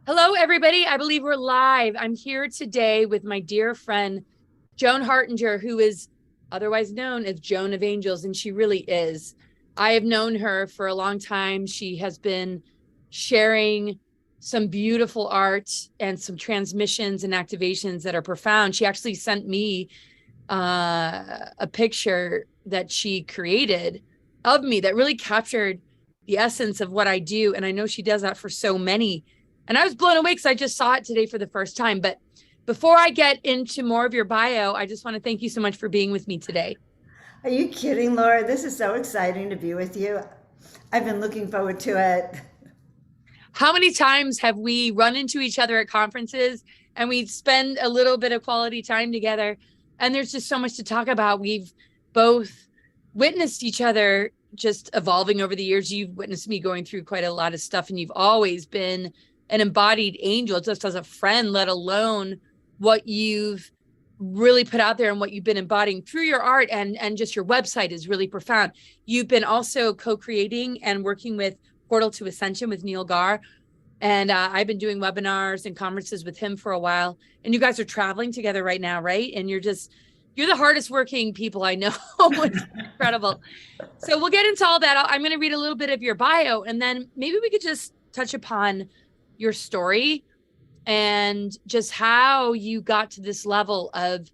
Hello, everybody. I believe we're live. I'm here today with my dear friend, Joan Hartinger, who is otherwise known as Joan of Angels, and she really is. I have known her for a long time. She has been sharing some beautiful art and some transmissions and activations that are profound. She actually sent me a picture that she created of me that really captured the essence of what I do. And I know she does that for so many. And I was blown away because I just saw it today for the first time. But before I get into more of your bio, I just want to thank you so much for being with me today. Are you kidding, Laura? This is so exciting to be with you. I've been looking forward to it. How many times have we run into each other at conferences and we spend a little bit of quality time together? And there's just so much to talk about. We've both witnessed each other just evolving over the years. You've witnessed me going through quite a lot of stuff, and you've always been an embodied angel just as a friend, let alone what you've really put out there and what you've been embodying through your art, and just your website is really profound. You've been also co-creating and working with Portal to Ascension with Neil Gaur. And I've been doing webinars and conferences with him for a while. And you guys are traveling together right now, right? And you're the hardest working people I know. It's incredible. So we'll get into all that. I'm going to read a little bit of your bio, and then maybe we could just touch upon your story and just how you got to this level of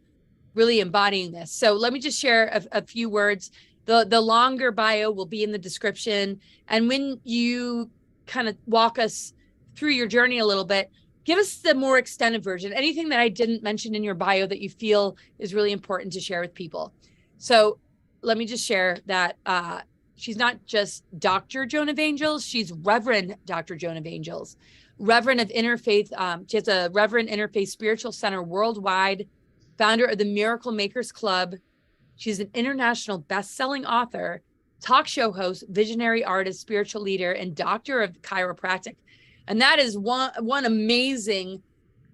really embodying this. So let me just share a few words. The longer bio will be in the description. And when you kind of walk us through your journey a little bit, give us the more extended version, anything that I didn't mention in your bio that you feel is really important to share with people. So let me just share that she's not just Dr. Joan of Angels, she's Reverend Dr. Joan of Angels. Reverend of Interfaith. She has a Reverend Interfaith Spiritual Center worldwide, founder of the Miracle Makers Club. She's an international best-selling author, talk show host, visionary artist, spiritual leader, and doctor of chiropractic. And that is one amazing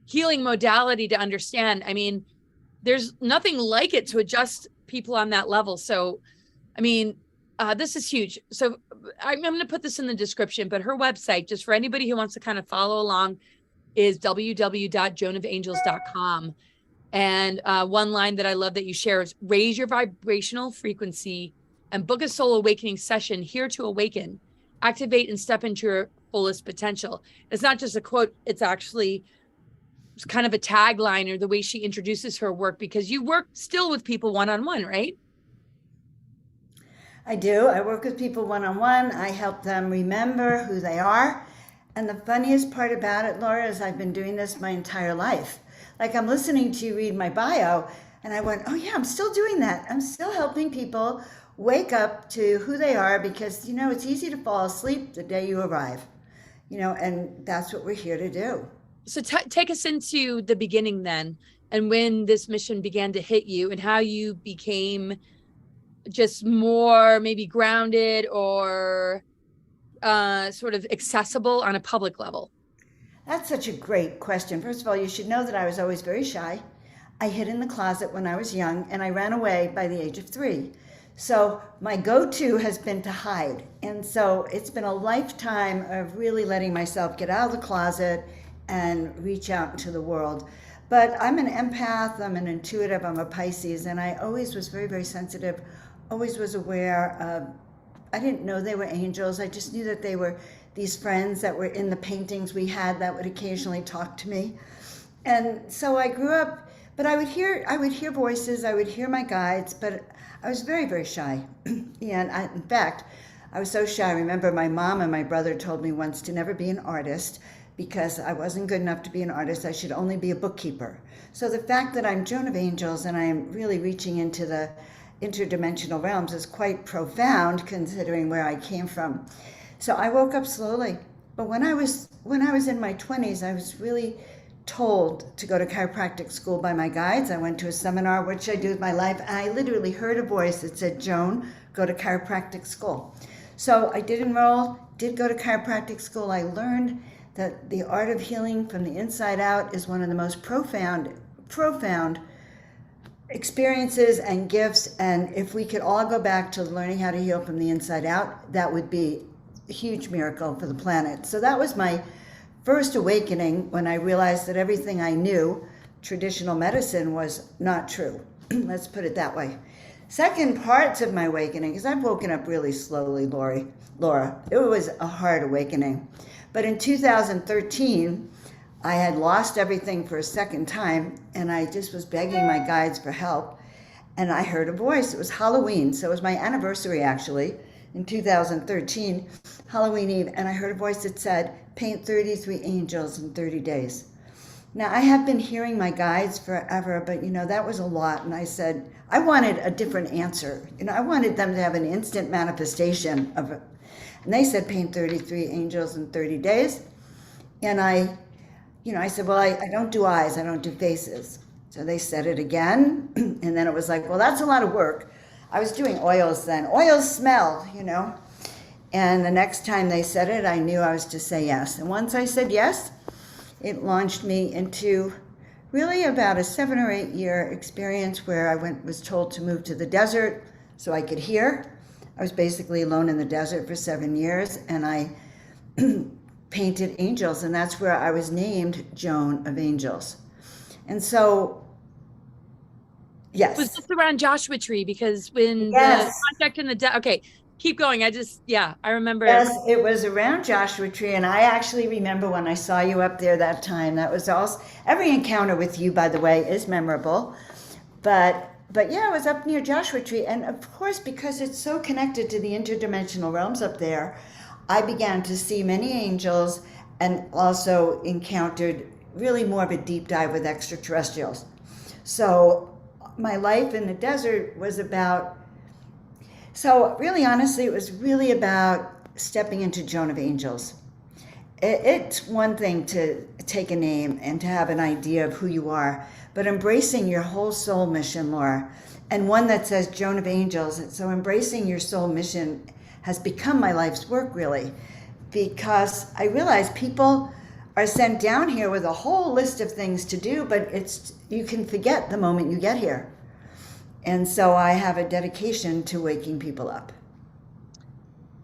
healing modality to understand. I mean, there's nothing like it to adjust people on that level. So, I mean, this is huge. So I'm going to put this in the description, but her website, just for anybody who wants to kind of follow along, is www.joanofangels.com. And one line that I love that you share is, raise your vibrational frequency and book a soul awakening session here to awaken, activate, and step into your fullest potential. It's not just a quote. It's actually kind of a tagline, or the way she introduces her work, because you work still with people one-on-one, right? I do. I work with people one-on-one. I help them remember who they are. And the funniest part about it, Laura, is I've been doing this my entire life. Like, I'm listening to you read my bio, and I went, oh yeah, I'm still doing that. I'm still helping people wake up to who they are, because, it's easy to fall asleep the day you arrive, and that's what we're here to do. So take us into the beginning then, and when this mission began to hit you, and how you became just more maybe grounded or sort of accessible on a public level. That's such a great question. First of all, you should know that I was always very shy. I hid in the closet when I was young, and I ran away by the age of 3. So my go-to has been to hide. And so it's been a lifetime of really letting myself get out of the closet and reach out into the world. But I'm an empath, I'm an intuitive, I'm a Pisces, and I always was very, very sensitive, always was aware of, I didn't know they were angels. I just knew that they were these friends that were in the paintings we had that would occasionally talk to me. And so I grew up, but I would hear voices, I would hear my guides, but I was very, very shy. And in fact, I was so shy. I remember my mom and my brother told me once to never be an artist, because I wasn't good enough to be an artist. I should only be a bookkeeper. So the fact that I'm Joan of Angels and I'm really reaching into the interdimensional realms is quite profound, considering where I came from. So I woke up slowly. But when I was in my 20s, I was really told to go to chiropractic school by my guides. I went to a seminar, which I do with my life, and I literally heard a voice that said, Joan, go to chiropractic school. So I did enroll, did go to chiropractic school. I learned that the art of healing from the inside out is one of the most profound experiences and gifts. And if we could all go back to learning how to heal from the inside out, that would be a huge miracle for the planet. So that was my first awakening when I realized that everything I knew, traditional medicine, was not true. Let's put it that way. Second parts of my awakening, because I've woken up really slowly, Laura. It was a hard awakening. But in 2013, I had lost everything for a second time, and I just was begging my guides for help. And I heard a voice. It was Halloween, so it was my anniversary actually, in 2013, Halloween Eve, and I heard a voice that said, paint 33 angels in 30 days. Now, I have been hearing my guides forever, but that was a lot. And I said, I wanted a different answer. I wanted them to have an instant manifestation of it. And they said, paint 33 angels in 30 days. And I said, well, I don't do eyes, I don't do faces. So they said it again. And then it was like, well, that's a lot of work. I was doing oils then. Oils smell, And the next time they said it, I knew I was to say yes. And once I said yes, it launched me into really about a 7 or 8 year experience where I was told to move to the desert so I could hear. I was basically alone in the desert for 7 years, and I painted angels, and that's where I was named Joan of Angels. And so, yes. It was just around Joshua Tree, because when yes. the project in the okay, keep going. I remember. Yes, it was around Joshua Tree, and I actually remember when I saw you up there that time. That was also, every encounter with you, by the way, is memorable. But yeah, I was up near Joshua Tree, and of course, because it's so connected to the interdimensional realms up there, I began to see many angels and also encountered really more of a deep dive with extraterrestrials. So my life in the desert was really honestly, it was really about stepping into Joan of Angels. It's one thing to take a name and to have an idea of who you are, but embracing your whole soul mission, Laura, and one that says Joan of Angels. And so embracing your soul mission has become my life's work, really, because I realize people are sent down here with a whole list of things to do, but you can forget the moment you get here. And so I have a dedication to waking people up.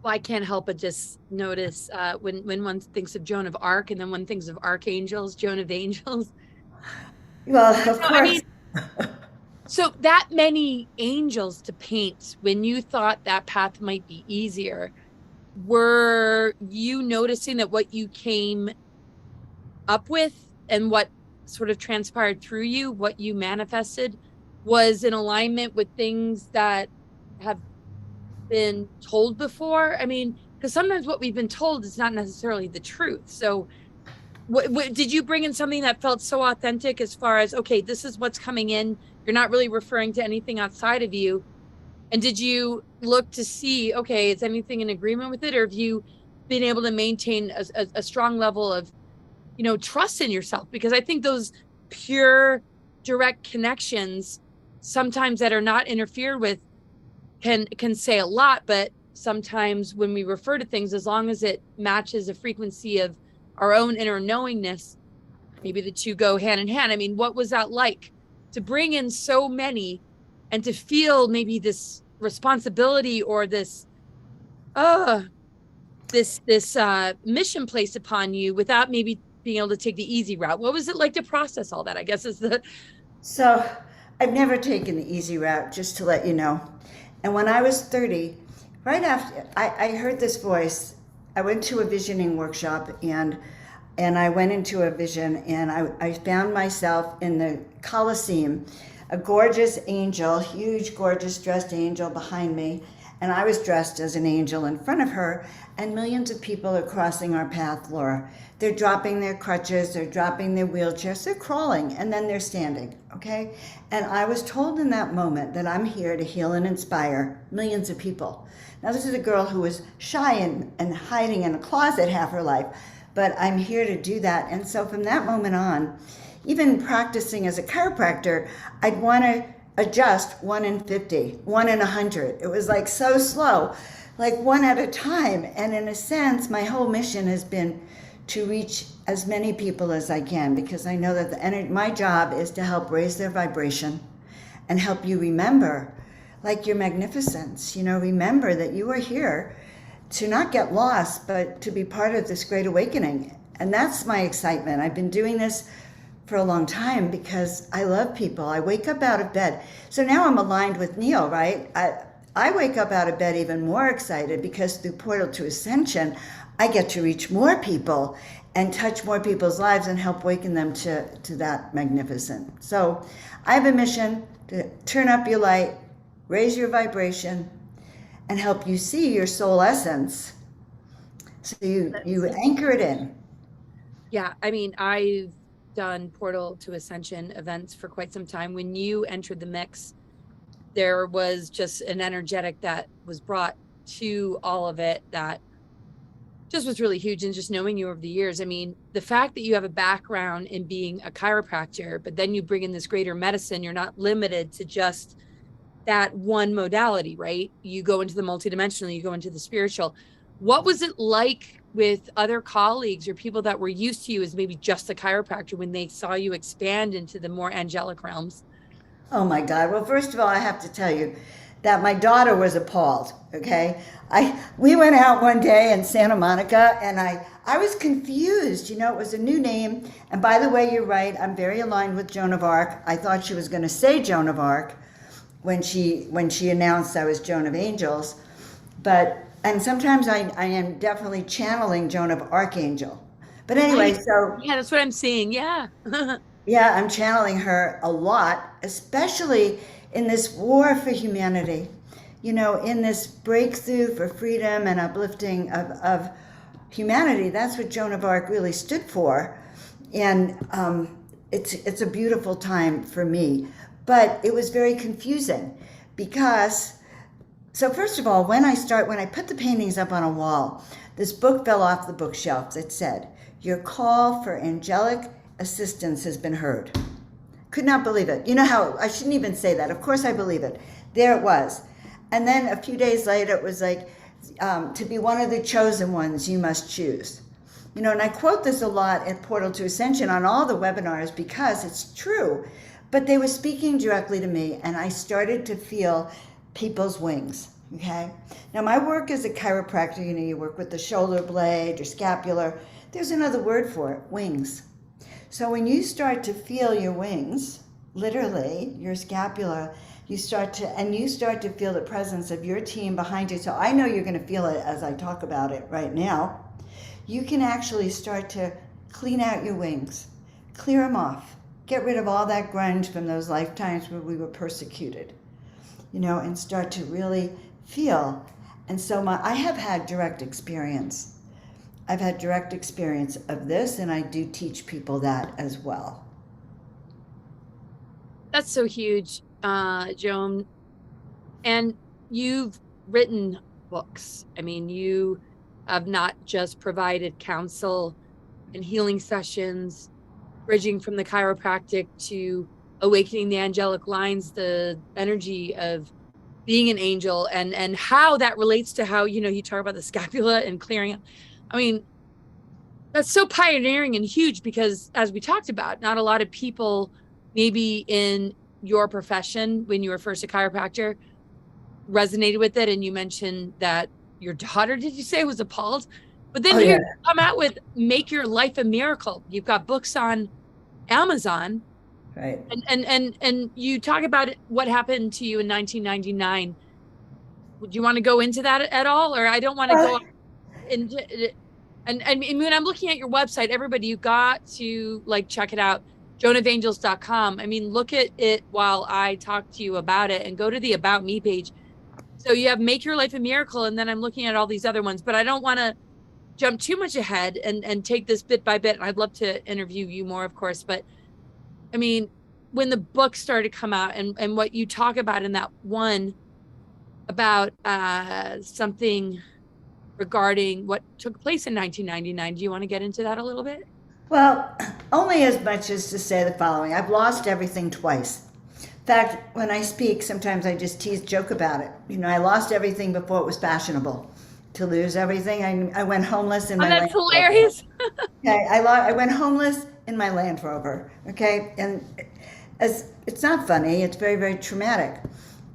Well, I can't help but just notice when one thinks of Joan of Arc, and then one thinks of archangels, Joan of Angels. Well, of course. So that many angels to paint, when you thought that path might be easier, were you noticing that what you came up with and what sort of transpired through you, what you manifested, was in alignment with things that have been told before? I mean, because sometimes what we've been told is not necessarily the truth. So what did you bring in something that felt so authentic, as far as, okay, this is what's coming in, you're not really referring to anything outside of you? And did you look to see, okay, is anything in agreement with it? Or have you been able to maintain a strong level of, trust in yourself? Because I think those pure, direct connections, sometimes that are not interfered with, can say a lot. But sometimes when we refer to things, as long as it matches a frequency of our own inner knowingness, maybe the two go hand in hand. I mean, what was that like to bring in so many and to feel maybe this responsibility or this mission placed upon you without maybe being able to take the easy route? What was it like to process all that, I guess, is the... So I've never taken the easy route, just to let you know. And when I was 30, right after I heard this voice, I went to a visioning workshop, and I went into a vision, and I found myself in the Colosseum, a gorgeous angel, huge, gorgeous dressed angel behind me, and I was dressed as an angel in front of her, and millions of people are crossing our path, Laura. They're dropping their crutches, they're dropping their wheelchairs, they're crawling, and then they're standing, okay? And I was told in that moment that I'm here to heal and inspire millions of people. Now, this is a girl who was shy and hiding in a closet half her life, but I'm here to do that. And so from that moment on, even practicing as a chiropractor, I'd want to adjust 1 in 50, 1 in 100. It was like so slow, like one at a time. And in a sense, my whole mission has been to reach as many people as I can, because I know that my job is to help raise their vibration and help you remember, like, your magnificence. Remember that you are here to not get lost, but to be part of this great awakening. And that's my excitement. I've been doing this for a long time because I love people. I wake up out of bed. So now I'm aligned with Neil, right? I wake up out of bed even more excited because through Portal to Ascension, I get to reach more people and touch more people's lives and help waken them to that magnificent. So I have a mission to turn up your light, raise your vibration, and help you see your soul essence. So you anchor it in. Yeah, I mean, I've done Portal to Ascension events for quite some time. When you entered the mix, there was just an energetic that was brought to all of it that just was really huge. And just knowing you over the years, I mean, the fact that you have a background in being a chiropractor, but then you bring in this greater medicine, you're not limited to just that one modality, right? You go into the multidimensional, you go into the spiritual. What was it like with other colleagues or people that were used to you as maybe just a chiropractor when they saw you expand into the more angelic realms? Oh my God. Well, first of all, I have to tell you that my daughter was appalled, okay? We went out one day in Santa Monica and I was confused. You know, it was a new name. And by the way, you're right. I'm very aligned with Joan of Arc. I thought she was going to say Joan of Arc when she announced I was Joan of Angels. And sometimes I am definitely channeling Joan of Archangel. But anyway, so... Yeah, that's what I'm seeing, yeah. Yeah, I'm channeling her a lot, especially in this war for humanity. You know, in this breakthrough for freedom and uplifting of humanity. That's what Joan of Arc really stood for. And it's a beautiful time for me. But it was very confusing because... So first of all, when I put the paintings up on a wall, this book fell off the bookshelf that said, "Your call for angelic assistance has been heard." Could not believe it. You know how, I shouldn't even say that. Of course I believe it. There it was. And then a few days later, it was like, to be one of the chosen ones, you must choose. You know, and I quote this a lot at Portal to Ascension on all the webinars because it's true. But they were speaking directly to me, and I started to feel people's wings, okay? Now, my work as a chiropractor, you know, you work with the shoulder blade or scapular. There's another word for it, wings. So when you start to feel your wings, literally, your scapula, you start to feel the presence of your team behind you. So I know you're going to feel it as I talk about it right now. You can actually start to clean out your wings, clear them off, get rid of all that grunge from those lifetimes where we were persecuted. You know, and start to really feel. And so I have had direct experience. I've had direct experience of this, and I do teach people that as well. That's so huge, Joan. And you've written books. I mean, you have not just provided counsel and healing sessions, bridging from the chiropractic to awakening the angelic lines, the energy of being an angel, and how that relates to how, you know, you talk about the scapula and clearing up. I mean, that's so pioneering and huge because, as we talked about, not a lot of people maybe in your profession when you were first a chiropractor resonated with it. And you mentioned that your daughter, did you say, was appalled? But then you come out with Make Your Life a Miracle. You've got books on Amazon. Right. And you talk about what happened to you in 1999. Would you want to go into that at all? Or I don't want to go into, and when I'm looking at your website, everybody, you got to like check it out, joanofangels.com. I mean, look at it while I talk to you about it and go to the About Me page. So you have Make Your Life a Miracle, and then I'm looking at all these other ones, but I don't want to jump too much ahead and take this bit by bit. I'd love to interview you more, of course, but I mean, when the book started to come out and what you talk about in that one about something regarding what took place in 1999, do you want to get into that a little bit? Well, only as much as to say the following. I've lost everything twice. In fact, when I speak, sometimes I just joke about it. You know, I lost everything before it was fashionable to lose everything. I went homeless in my That's hilarious. Okay, I went homeless in my Land Rover, okay? And it's not funny, it's very, very traumatic.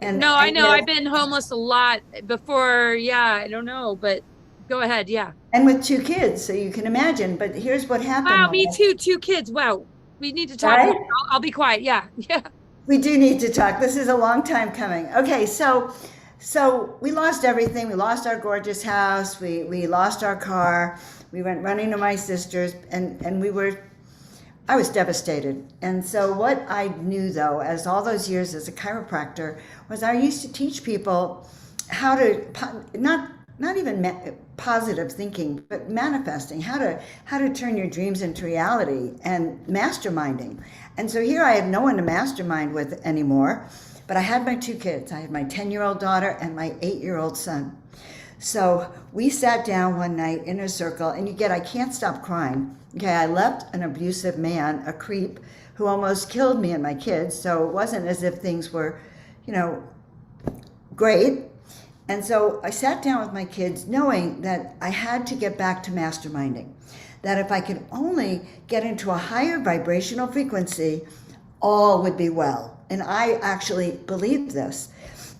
No, I know, I've been homeless a lot before, yeah, I don't know, but Go ahead. Yeah. and with 2 kids, so you can imagine. But here's what happened. Wow, me too. 2 kids. Wow. We need to talk Right? more. I'll be quiet. Yeah. Yeah. We do need to talk. This is a long time coming. Okay, so we lost everything. We lost our gorgeous house. We lost our car. We went running to my sister's, and I was devastated. And so what I knew, though, as all those years as a chiropractor, was I used to teach people how to not even positive thinking, but manifesting, how to turn your dreams into reality, and masterminding. And so here I had no one to mastermind with anymore, but I had my 2 kids. I had my 10-year-old daughter and my 8-year-old son. So we sat down one night in a circle, and I can't stop crying. Okay, I left an abusive man, a creep, who almost killed me and my kids. So it wasn't as if things were, great. And so I sat down with my kids knowing that I had to get back to masterminding, that if I could only get into a higher vibrational frequency, all would be well. And I actually believed this.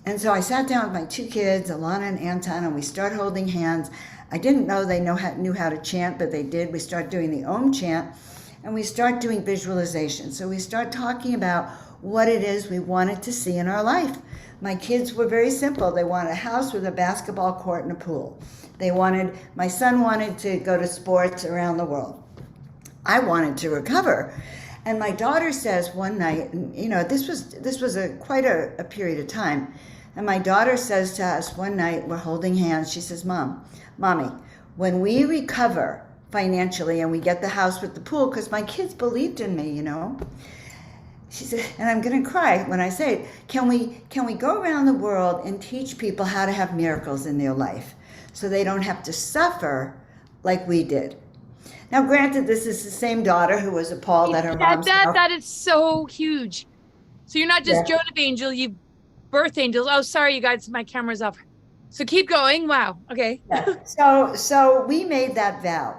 And so I sat down with my 2 kids, Alana and Anton, and we started holding hands. I didn't know they knew how to chant, but they did. We started doing the Om chant, and we start doing visualization. So we start talking about what it is we wanted to see in our life. My kids were very simple. They wanted a house with a basketball court and a pool. My son wanted to go to sports around the world. I wanted to recover. And my daughter says one night, and this was quite a period of time. And my daughter says to us one night, we're holding hands. She says, Mommy, when we recover financially and we get the house with the pool, because my kids believed in me, She said, and I'm going to cry when I say it, can we go around the world and teach people how to have miracles in their life so they don't have to suffer like we did? Now, granted, this is the same daughter who was appalled at her mom's house. That is so huge. So you're not just Joan of Angels, you've birth angels. Oh, sorry, you guys, my camera's off. So keep going. Wow. Okay. Yeah. So we made that vow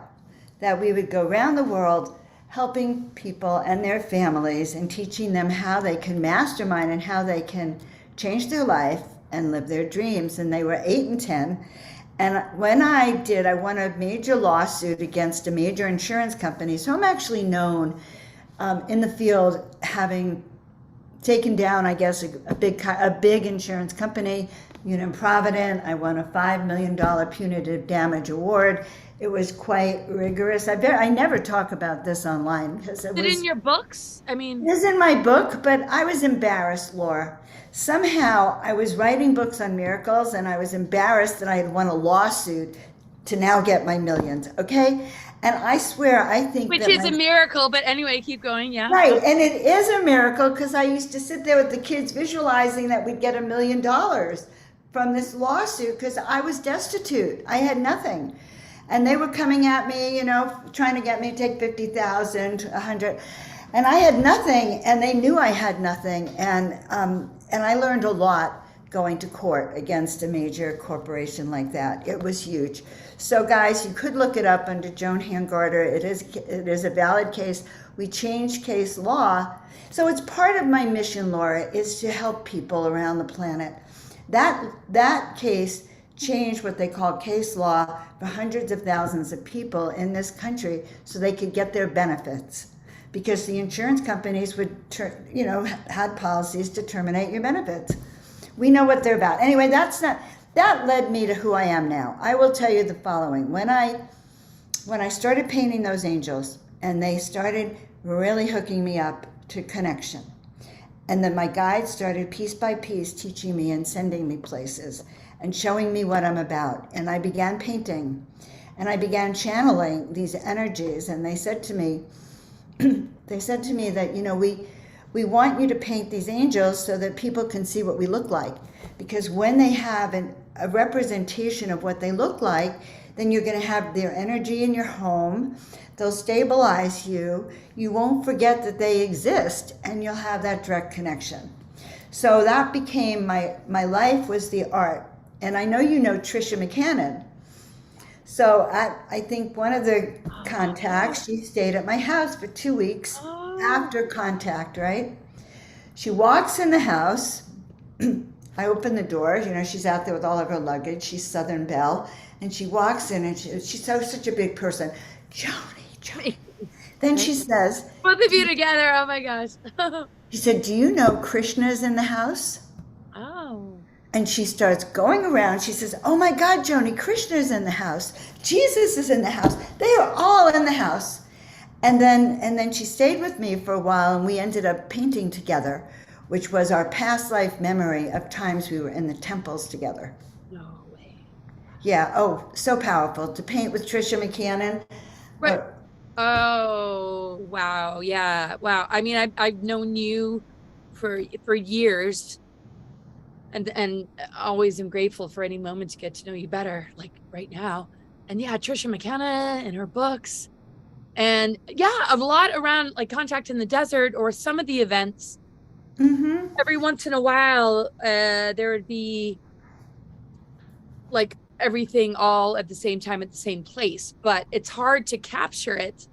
that we would go around the world helping people and their families and teaching them how they can mastermind and how they can change their life and live their dreams. And they were 8 and 10. And when I won a major lawsuit against a major insurance company. So I'm actually known in the field, having taken down, I guess, a big insurance company, Provident. I won a $5 million punitive damage award. It was quite rigorous. I never talk about this online because it was in your books. I mean, it is in my book, but I was embarrassed, Laura. Somehow I was writing books on miracles, and I was embarrassed that I had won a lawsuit to now get my millions. Okay, and I swear I think which is a miracle. But anyway, keep going. Yeah, right, and it is a miracle because I used to sit there with the kids visualizing that we'd get $1 million from this lawsuit because I was destitute. I had nothing. And they were coming at me, trying to get me to take 50,000, 100, and I had nothing, and they knew I had nothing, and I learned a lot going to court against a major corporation like that. It was huge. So guys, you could look it up under Joan Hangarter. It is a valid case. We changed case law, so it's part of my mission, Laura, is to help people around the planet. That case changed what they call case law for hundreds of thousands of people in this country so they could get their benefits, because the insurance companies would had policies to terminate your benefits. We know what they're about. Anyway, that led me to who I am now. I will tell you the following. When I started painting those angels, and they started really hooking me up to connection, and then my guides started piece by piece teaching me and sending me places and showing me what I'm about. And I began painting, and I began channeling these energies. And they said to me, that, we want you to paint these angels so that people can see what we look like. Because when they have a representation of what they look like, then you're going to have their energy in your home. They'll stabilize you. You won't forget that they exist, and you'll have that direct connection. So that became my life was the art. And I know you know Tricia McCannon. So I think one of the contacts, she stayed at my house for 2 weeks after contact, right? She walks in the house. I open the door. She's out there with all of her luggage. She's Southern Belle. And she walks in and she's such a big person. Joni. Then she says, both of you together. Oh my gosh. She said, do you know Krishna's in the house? Oh. And she starts going around. She says, oh my God, Joni, Krishna's in the house. Jesus is in the house. They are all in the house. And then she stayed with me for a while, and we ended up painting together, which was our past life memory of times we were in the temples together. No way. Yeah. Oh, so powerful to paint with Tricia McCannon. Right. Oh, wow. Yeah. Wow. I mean, I've known you for years, and always am grateful for any moment to get to know you better, like right now. And yeah, Tricia McCannon and her books, and yeah, a lot around like Contact in the Desert or some of the events. Mm-hmm. Every once in a while, there would be like everything all at the same time at the same place, but it's hard to capture it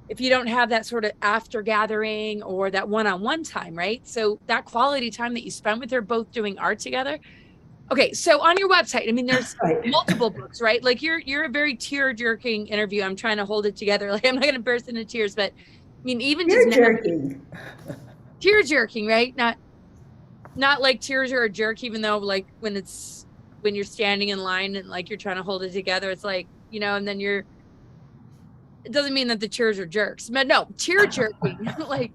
if you don't have that sort of after gathering or that one-on-one time, right? So that quality time that you spent with her both doing art together. Okay, so on your website, I mean, there's multiple books, right? Like you're a very tear-jerking interview. I'm trying to hold it together. Like I'm not going to burst into tears, but I mean, even tear-jerking. Tear-jerking, right? Not like tears are a jerk, even though like when you're standing in line and like you're trying to hold it together, it's like, you know, and then it doesn't mean that the tears are jerks, but no, tear jerking. Like,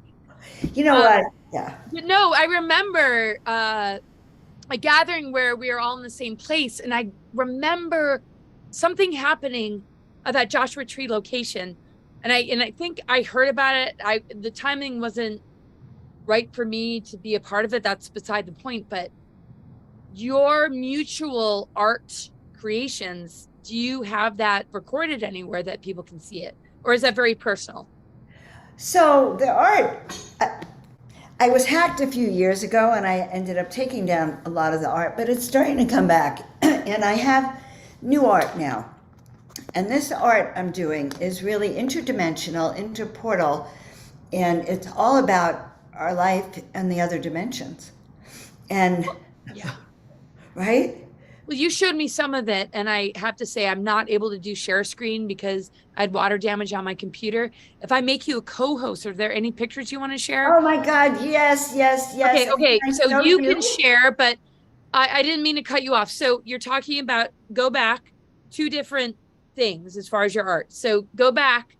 you know what? Yeah. No, I remember a gathering where we were all in the same place, and I remember something happening at that Joshua Tree location, and I think I heard about it. The timing wasn't right for me to be a part of it. That's beside the point. But your mutual art creations, do you have that recorded anywhere that people can see it? Or is that very personal? So the art, I was hacked a few years ago and I ended up taking down a lot of the art, but it's starting to come back. And I have new art now. And this art I'm doing is really interdimensional, interportal, and it's all about our life and the other dimensions. And yeah. Right? Well, you showed me some of it, and I have to say I'm not able to do share screen because I had water damage on my computer. If I make you a co-host, are there any pictures you want to share? Oh my God, yes. Okay. So you can share, but I didn't mean to cut you off. So you're talking about go back, two different things as far as your art. So go back,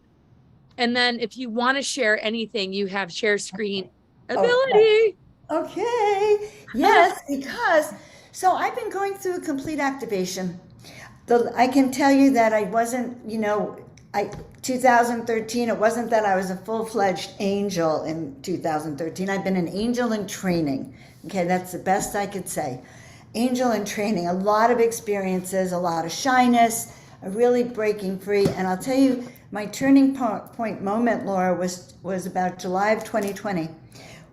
and then if you want to share anything, you have share screen ability. Okay. Yes, because so I've been going through a complete activation. I can tell you that I wasn't, 2013, it wasn't that I was a full-fledged angel in 2013. I've been an angel in training. Okay, that's the best I could say. Angel in training, a lot of experiences, a lot of shyness, really breaking free. And I'll tell you, my turning point moment, Laura, was about July of 2020,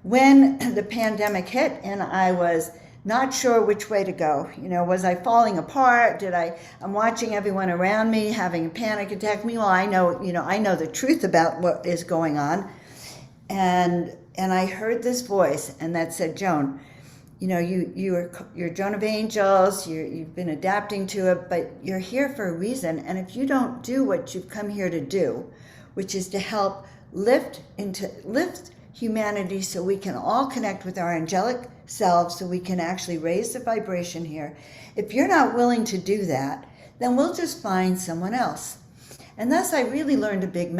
when the pandemic hit and I was not sure which way to go. Was I falling apart? I'm watching everyone around me having a panic attack. Meanwhile, I know the truth about what is going on. And I heard this voice, and that said, Joan, you're Joan of Angels, you've been adapting to it, but you're here for a reason. And if you don't do what you've come here to do, which is to help lift humanity so we can all connect with our angelic selves, so we can actually raise the vibration here. If you're not willing to do that, then we'll just find someone else. And thus I really learned a big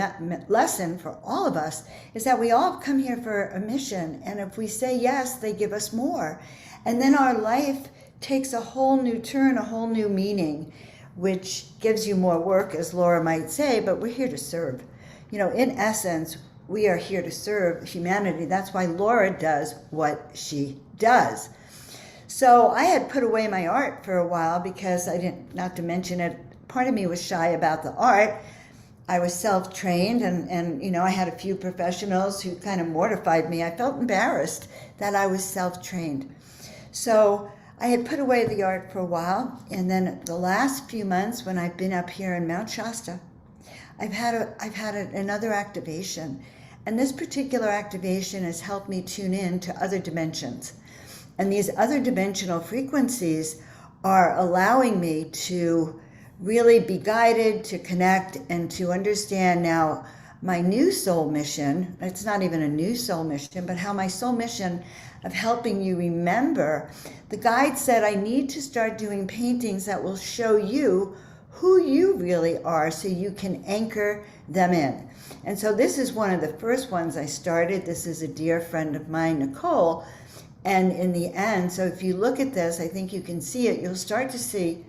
lesson for all of us, is that we all come here for a mission, and if we say yes, they give us more. And then our life takes a whole new turn, a whole new meaning, which gives you more work, as Laura might say, but we're here to serve. In essence, we are here to serve humanity. That's why Laura does what she does. So I had put away my art for a while because not to mention it, part of me was shy about the art. I was self-trained and I had a few professionals who kind of mortified me. I felt embarrassed that I was self-trained. So I had put away the art for a while, and then the last few months when I've been up here in Mount Shasta, I've had another activation. And this particular activation has helped me tune in to other dimensions. And these other dimensional frequencies are allowing me to really be guided, to connect, and to understand now my new soul mission. It's not even a new soul mission, but how my soul mission of helping you remember. The guide said, I need to start doing paintings that will show you who you really are so you can anchor them in. And so this is one of the first ones I started. This is a dear friend of mine, Nicole. And in the end, so if you look at this, I think you can see it. You'll start to see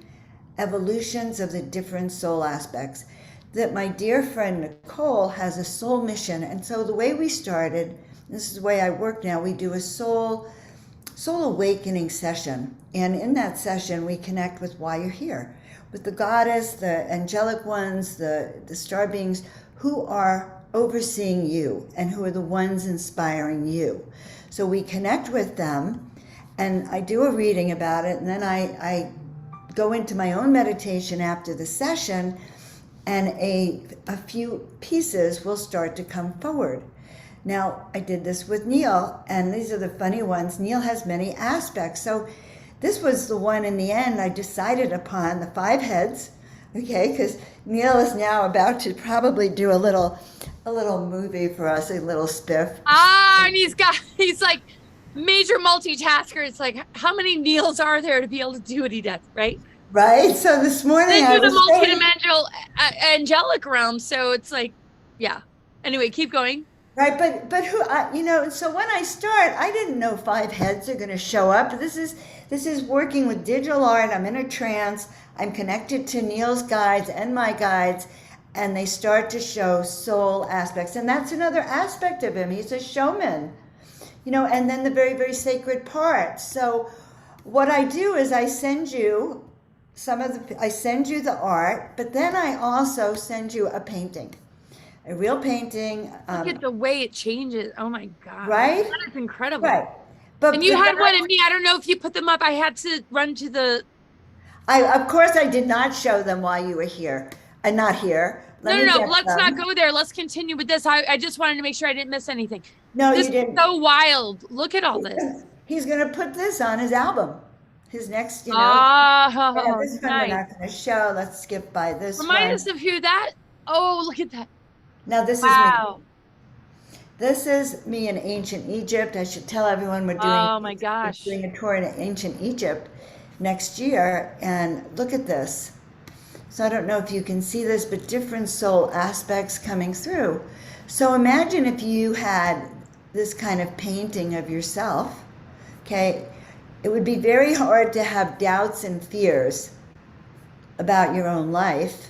evolutions of the different soul aspects. That my dear friend Nicole has a soul mission. And so the way we started, this is the way I work now, we do a soul awakening session. And in that session, we connect with why you're here, with the goddess, the angelic ones, the star beings who are overseeing you and who are the ones inspiring you. So we connect with them, and I do a reading about it, and then I go into my own meditation after the session, and a few pieces will start to come forward. Now, I did this with Neil, and these are the funny ones. Neil has many aspects. So this was the one in the end I decided upon, the 5 heads, okay, because Neil is now about to probably do a little movie for us, a little spiff. And he's like major multitasker. It's like, how many Neils are there to be able to do what he does, right? Right. So this morning I do the multidimensional angelic realm. So it's like, yeah. Anyway, keep going. Right, but who so when I start, I didn't know 5 heads are going to show up. This is working with digital art. I'm in a trance. I'm connected to Neil's guides and my guides, and they start to show soul aspects. And that's another aspect of him. He's a showman, and then the very, very sacred part. So what I do is I send you the art, but then I also send you a painting. A real painting. Look at the way it changes. Oh my God. Right? That is incredible. Right. And you had one in me. I don't know if you put them up. I had to run to the... Of course I did not show them while you were here. Not here. No. Let's not go there. Let's continue with this. I just wanted to make sure I didn't miss anything. No, this you didn't. Is so wild. Look at all this. He's going to put this on his album. His next, this one nice. We're not going to show. Let's skip by this Remind us of who that... Oh, look at that. Now this is me. This is me in ancient Egypt. I should tell everyone we're doing. Oh my gosh. We're doing a tour in ancient Egypt next year, and look at this. So I don't know if you can see this, but different soul aspects coming through. So imagine if you had this kind of painting of yourself. Okay, it would be very hard to have doubts and fears about your own life.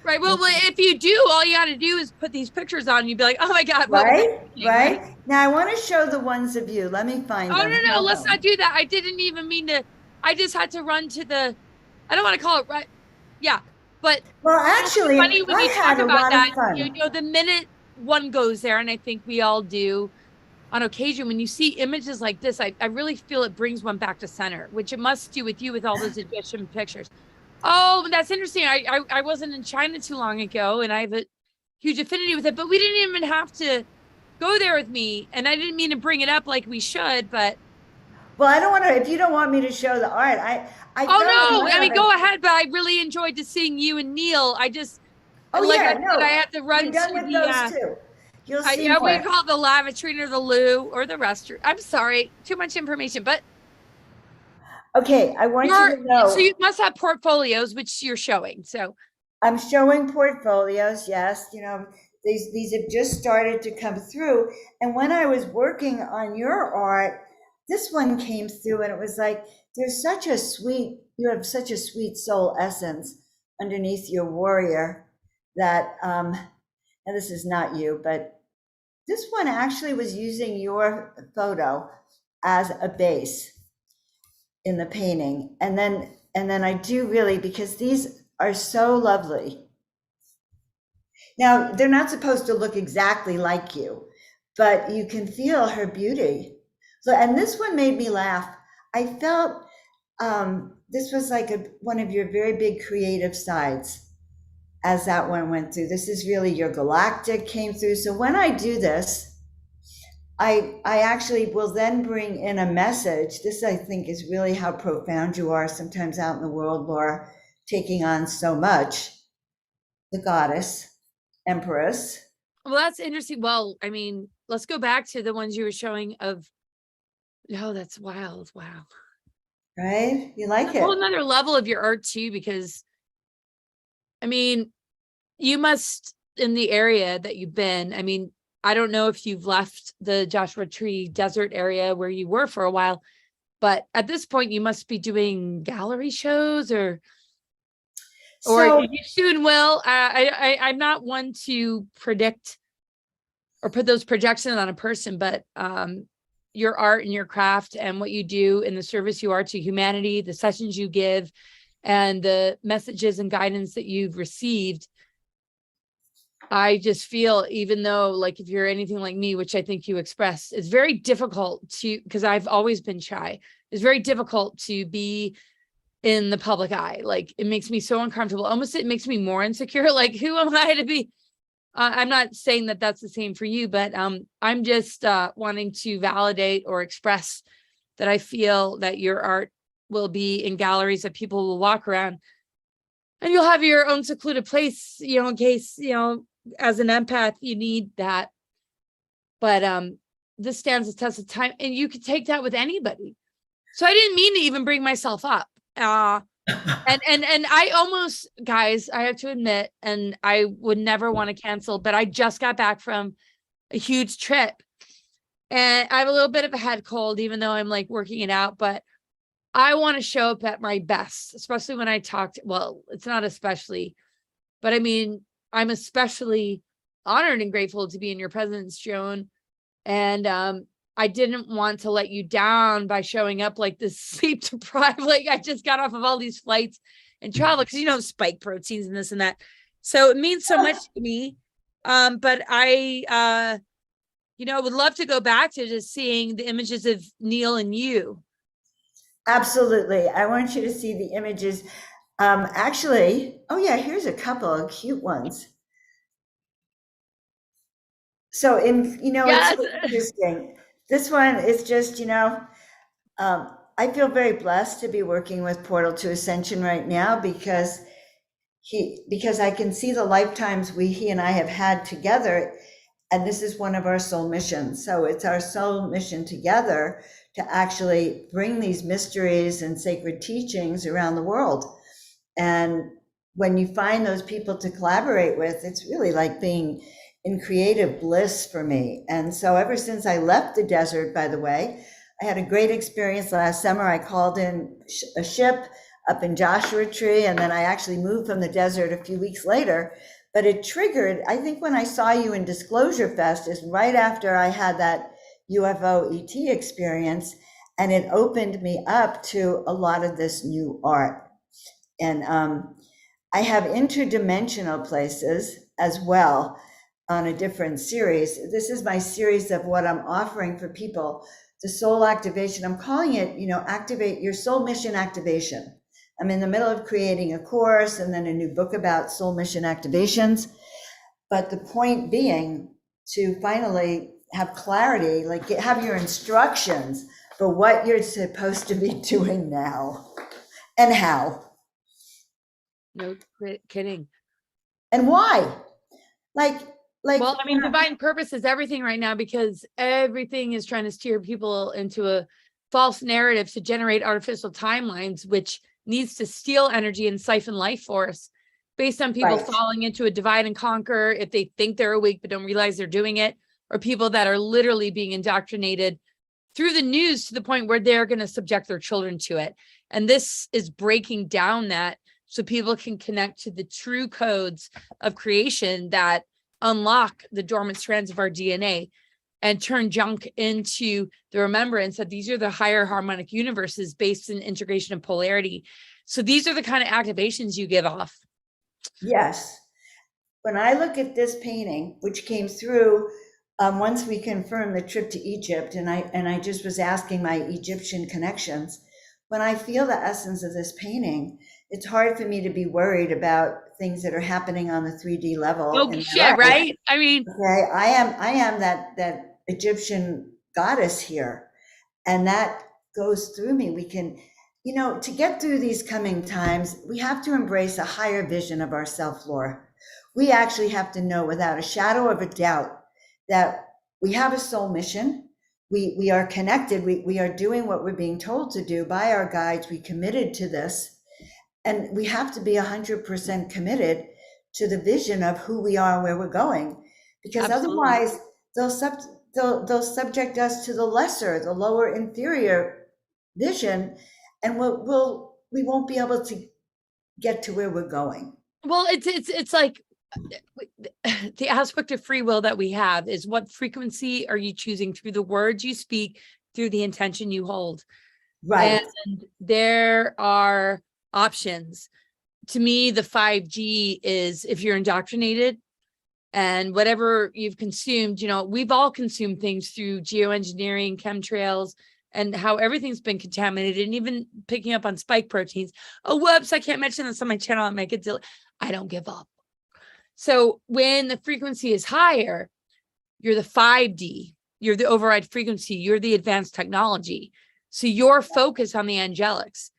Right. Well, if you do, all you got to do is put these pictures on. You'd be like, oh my God. Right. Now I want to show the ones of you. Let me find them. Oh, no. Let's not do that. I didn't even mean to. I just had to run to the, I don't want to call it right. Yeah. But well, actually, funny when you talk about that, fun. The minute one goes there, and I think we all do on occasion, when you see images like this, I really feel it brings one back to center, which it must do with you with all those Egyptian pictures. Oh, that's interesting. I wasn't in China too long ago, and I have a huge affinity with it, but we didn't even have to go there with me. And I didn't mean to bring it up like we should, but. Well, I don't want to, if you don't want me to show the art, go ahead, but I really enjoyed seeing you and Neil. I had to run to those two. You'll see more. We call it the lavatory or the loo or the restroom. I'm sorry, too much information, but. Okay, I want you to know. So you must have portfolios, which you're showing. So I'm showing portfolios. Yes, these have just started to come through. And when I was working on your art, this one came through, and it was like you have such a sweet soul essence underneath your warrior. That and this is not you, but this one actually was using your photo as a base in the painting. And then I do really, because these are so lovely. Now, they're not supposed to look exactly like you, but you can feel her beauty. So, and this one made me laugh. I felt this was like one of your very big creative sides as that one went through. This is really your galactic came through. So when I do this, I actually will then bring in a message. This, I think, is really how profound you are sometimes out in the world, Laura, taking on so much, the goddess, empress. Well, that's interesting. Well, I mean, let's go back to the ones you were showing of, oh, that's wild. Wow. Right? You like A whole it? another level of your art too, because I mean, you must, in the area that you've been, I mean, I don't know if you've left the Joshua Tree Desert area where you were for a while, but at this point you must be doing gallery shows or So, you soon will. I'm not one to predict or put those projections on a person, but your art and your craft and what you do in the service you are to humanity, the sessions you give, and the messages and guidance that you've received, I just feel, even though, like, if you're anything like me, which I think you expressed, it's very difficult to, because I've always been shy, it's very difficult to be in the public eye. Like, it makes me so uncomfortable. Almost it makes me more insecure. Like, who am I to be? I'm not saying that that's the same for you, but I'm just wanting to validate or express that I feel that your art will be in galleries that people will walk around, and you'll have your own secluded place, in case, as an empath, you need that. But this stands the test of time, and you could take that with anybody. So I didn't mean to even bring myself up. And I almost, guys, I have to admit, and I would never want to cancel, but I just got back from a huge trip and I have a little bit of a head cold, even though I'm like working it out, but I want to show up at my best, especially when I talked. Well, it's not especially, but I mean, I'm especially honored and grateful to be in your presence, Joan. And I didn't want to let you down by showing up like this sleep deprived. Like, I just got off of all these flights and travel because, spike proteins and this and that. So it means so much to me. But I, would love to go back to just seeing the images of Neil and you. absolutely. I want you to see the images. Actually, oh yeah, here's a couple of cute ones. So Yes. it's so interesting. This one is just, I feel very blessed to be working with Portal to Ascension right now because I can see the lifetimes he and I have had together. And this is one of our soul missions. So it's our soul mission together to actually bring these mysteries and sacred teachings around the world. And when you find those people to collaborate with, it's really like being in creative bliss for me. And so ever since I left the desert, by the way, I had a great experience last summer. I called in a ship up in Joshua Tree, and then I actually moved from the desert a few weeks later. But it triggered, I think when I saw you in Disclosure Fest is right after I had that UFO ET experience, and it opened me up to a lot of this new art. And I have interdimensional places as well on a different series. This is my series of what I'm offering for people, the soul activation. I'm calling it, activate your soul mission activation. I'm in the middle of creating a course and then a new book about soul mission activations. But the point being to finally have clarity, like have your instructions for what you're supposed to be doing now and how. No kidding. And why? Well, I mean, divine purpose is everything right now, because everything is trying to steer people into a false narrative to generate artificial timelines, which needs to steal energy and siphon life force based on people falling into a divide and conquer if they think they're awake but don't realize they're doing it, or people that are literally being indoctrinated through the news to the point where they're going to subject their children to it. And this is breaking down that so people can connect to the true codes of creation that unlock the dormant strands of our DNA and turn junk into the remembrance that these are the higher harmonic universes based in integration of polarity. So these are the kind of activations you give off. Yes. When I look at this painting, which came through once we confirmed the trip to Egypt, and I just was asking my Egyptian connections, when I feel the essence of this painting, it's hard for me to be worried about things that are happening on the 3D level. Oh shit, right? I mean, okay, I am that Egyptian goddess here, and that goes through me. We can, you know, to get through these coming times, we have to embrace a higher vision of our self-lore. We actually have to know without a shadow of a doubt that we have a soul mission. We are connected. We are doing what we're being told to do by our guides. We committed to this. And we have to be 100% committed to the vision of who we are and where we're going. Because Absolutely. otherwise, they'll subject us to the lesser, the lower inferior vision, and we won't be able to get to where we're going. Well, it's like the aspect of free will that we have is what frequency are you choosing through the words you speak, through the intention you hold. Right. And there are options. To me, the 5G is if you're indoctrinated and whatever you've consumed, you know, we've all consumed things through geoengineering, chemtrails, and how everything's been contaminated, and even picking up on spike proteins. Oh, whoops, I can't mention this on my channel. I don't give up. So when the frequency is higher, you're the 5D, you're the override frequency, you're the advanced technology. So your focus on the angelics,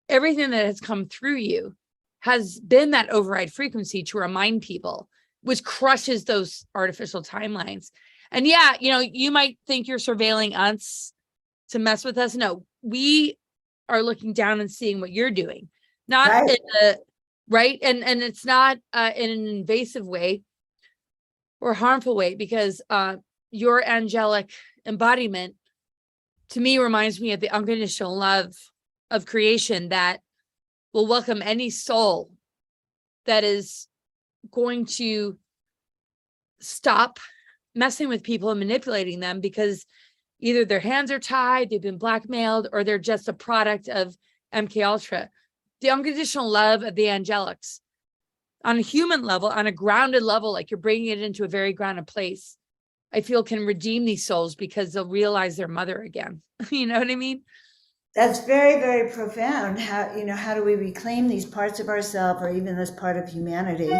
everything that has come through you has been that override frequency to remind people, which crushes those artificial timelines. And yeah, you know, you might think you're surveilling us to mess with us. No, we are looking down and seeing what you're doing, not Right. in a right. And it's not in an invasive way or harmful way, because your angelic embodiment to me reminds me of the unconditional love of creation that will welcome any soul that is going to stop messing with people and manipulating them, because either their hands are tied, they've been blackmailed, or they're just a product of MK Ultra. The unconditional love of the angelics on a human level, on a grounded level, like you're bringing it into a very grounded place, I feel can redeem these souls because they'll realize their mother again. You know what I mean? That's very, very profound. How, you know, how do we reclaim these parts of ourselves, or even this part of humanity?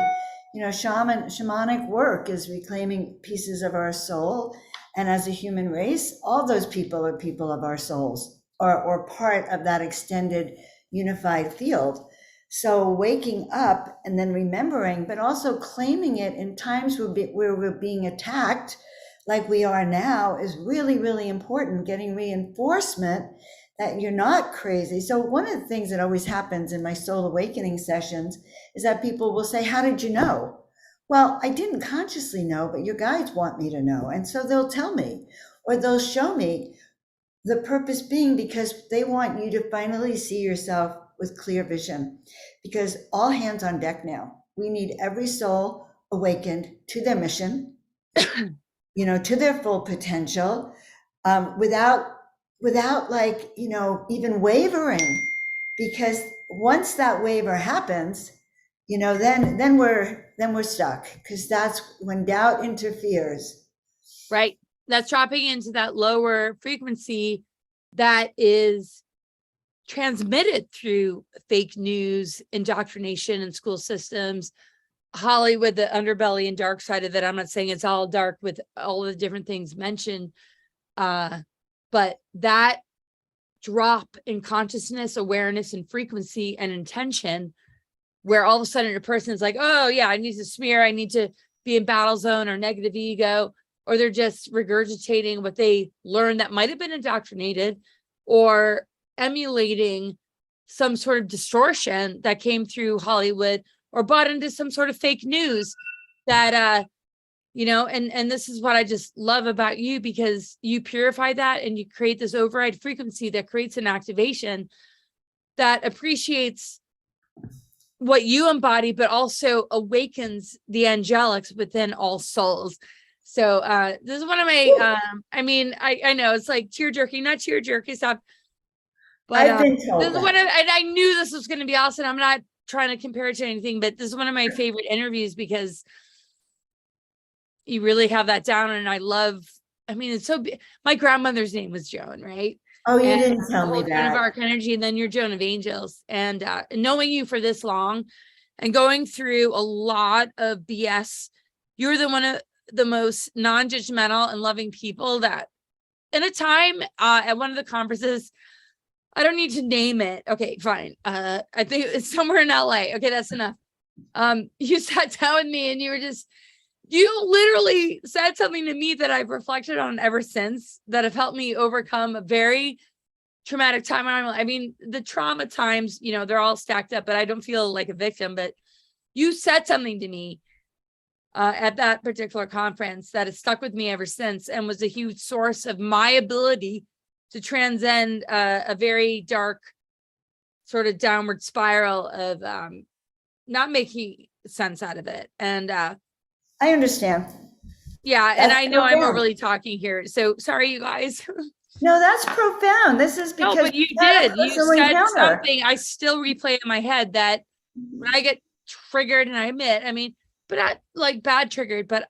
You know, shamanic work is reclaiming pieces of our soul. And as a human race, all those people are people of our souls, or part of that extended unified field. So waking up and then remembering, but also claiming it in times where we're being attacked, like we are now, is really, really important. Getting reinforcement that you're not crazy. So one of the things that always happens in my soul awakening sessions is that people will say, how did you know? Well, I didn't consciously know, but your guides want me to know. And so they'll tell me, or they'll show me, the purpose being because they want you to finally see yourself with clear vision. Because all hands on deck now. We need every soul awakened to their mission, you know, to their full potential, without like, you know, even wavering. Because once that waver happens, you know, then we're stuck, because that's when doubt interferes. Right. That's dropping into that lower frequency that is transmitted through fake news, indoctrination in school systems, Hollywood, the underbelly and dark side of it. I'm not saying it's all dark with all the different things mentioned, but that drop in consciousness, awareness, and frequency and intention, where all of a sudden a person is like, oh yeah, I need to smear, I need to be in battle zone or negative ego, or they're just regurgitating what they learned that might have been indoctrinated, or emulating some sort of distortion that came through Hollywood, or bought into some sort of fake news that, you know, and this is what I just love about you, because you purify that and you create this override frequency that creates an activation that appreciates what you embody, but also awakens the angelics within all souls. So this is one of my, I mean, I know it's like tear jerky, not tear jerky stuff, but I've been told this is one of, and I knew this was going to be awesome. I'm not trying to compare it to anything, but this is one of my favorite interviews because you really have that down. And I love, I mean, it's so, my grandmother's name was Joan, right? Oh, you And didn't tell me Joan that. of Arc Energy, and then you're Joan of Angels. And knowing you for this long and going through a lot of BS, you're the one of the most non-judgmental and loving people that in a time at one of the conferences, I don't need to name it. Okay, fine. I think it's somewhere in LA. Okay, that's enough. You sat down with me and you literally said something to me that I've reflected on ever since, that have helped me overcome a very traumatic time in my life. I mean, the trauma times, they're all stacked up, but I don't feel like a victim. But you said something to me at that particular conference that has stuck with me ever since, and was a huge source of my ability to transcend a very dark sort of downward spiral of not making sense out of it. And I understand. Yeah, and I know I'm overly talking here, so sorry, you guys. No, that's profound. This is because but you did. You said something I still replay in my head, that when I get triggered, and I admit, but not like bad triggered, but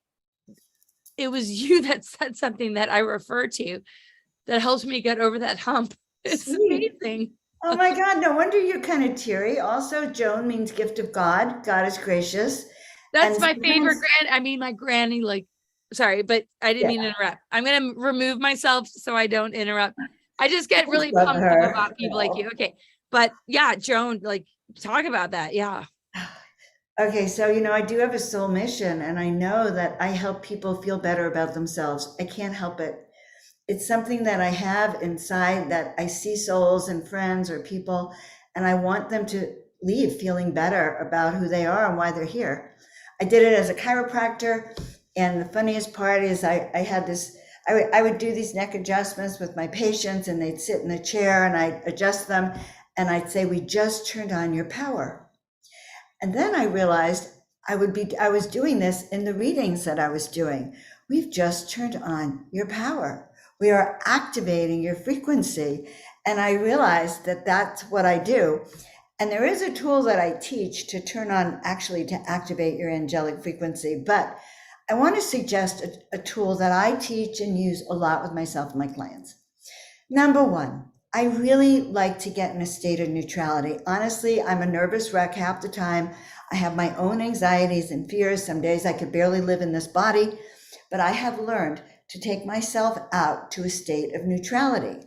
it was you that said something that I refer to that helps me get over that hump. It's amazing. Oh my God, no wonder you're kind of teary. Also, Joan means gift of God. God is gracious. That's my favorite my granny, sorry, but I didn't mean to interrupt. I'm going to remove myself so I don't interrupt. I just get really pumped up about people like you. Okay. But yeah, Joan, talk about that. Yeah. Okay. So, I do have a soul mission, and I know that I help people feel better about themselves. I can't help it. It's something that I have inside, that I see souls and friends or people, and I want them to leave feeling better about who they are and why they're here. I did it as a chiropractor. And the funniest part is I would do these neck adjustments with my patients, and they'd sit in the chair and I'd adjust them, and I'd say, we just turned on your power. And then I realized I was doing this in the readings that I was doing. We've just turned on your power. We are activating your frequency. And I realized that that's what I do. And there is a tool that I teach to to activate your angelic frequency. But I want to suggest a tool that I teach and use a lot with myself and my clients. Number one, I really like to get in a state of neutrality. Honestly, I'm a nervous wreck half the time. I have my own anxieties and fears. Some days I could barely live in this body, but I have learned to take myself out to a state of neutrality.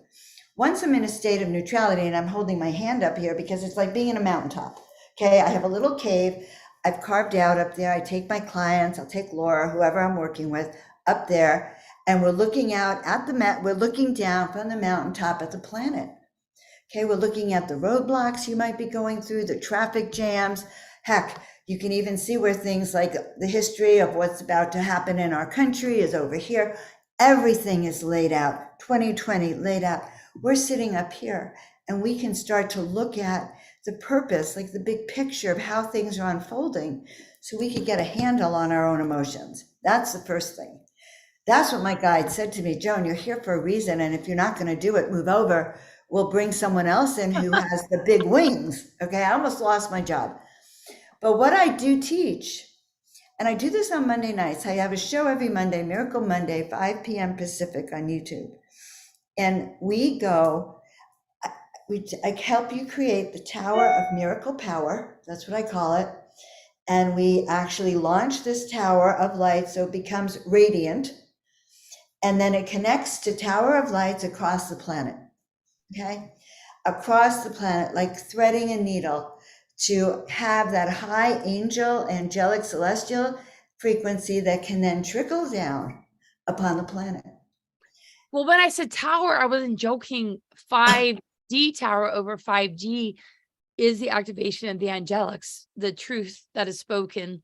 Once I'm in a state of neutrality, and I'm holding my hand up here because it's like being in a mountaintop. Okay, I have a little cave I've carved out up there. I take my clients, I'll take Laura, whoever I'm working with, up there, and we're looking out at we're looking down from the mountaintop at the planet. Okay, we're looking at the roadblocks you might be going through, the traffic jams. Heck, you can even see where things like the history of what's about to happen in our country is over here. Everything is laid out, 2020 laid out. We're sitting up here, and we can start to look at the purpose, like the big picture of how things are unfolding, so we can get a handle on our own emotions. That's the first thing. That's what my guide said to me. Joan, you're here for a reason, and if you're not going to do it, move over. We'll bring someone else in who has the big wings. Okay, I almost lost my job. But what I do teach, and I do this on Monday nights. I have a show every Monday, Miracle Monday, 5 p.m. Pacific on YouTube. And I help you create the Tower of Miracle Power. That's what I call it. And we actually launch this tower of light so it becomes radiant. And then it connects to Tower of Lights across the planet. Okay? Across the planet, like threading a needle, to have that high angel, angelic, celestial frequency that can then trickle down upon the planet. Well, when I said tower, I wasn't joking. 5D tower over 5G is the activation of the angelics, the truth that is spoken,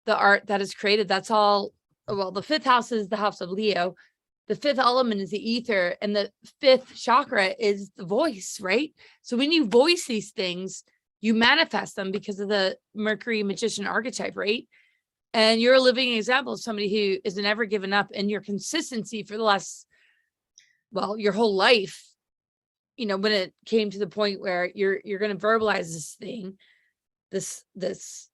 the art that is created. That's all. Well, the fifth house is the house of Leo. The fifth element is the ether, and the fifth chakra is the voice, right? So when you voice these things, you manifest them because of the Mercury magician archetype, right? And you're a living example of somebody who is never given up, and your consistency for the last, your whole life, when it came to the point where you're going to verbalize this thing, this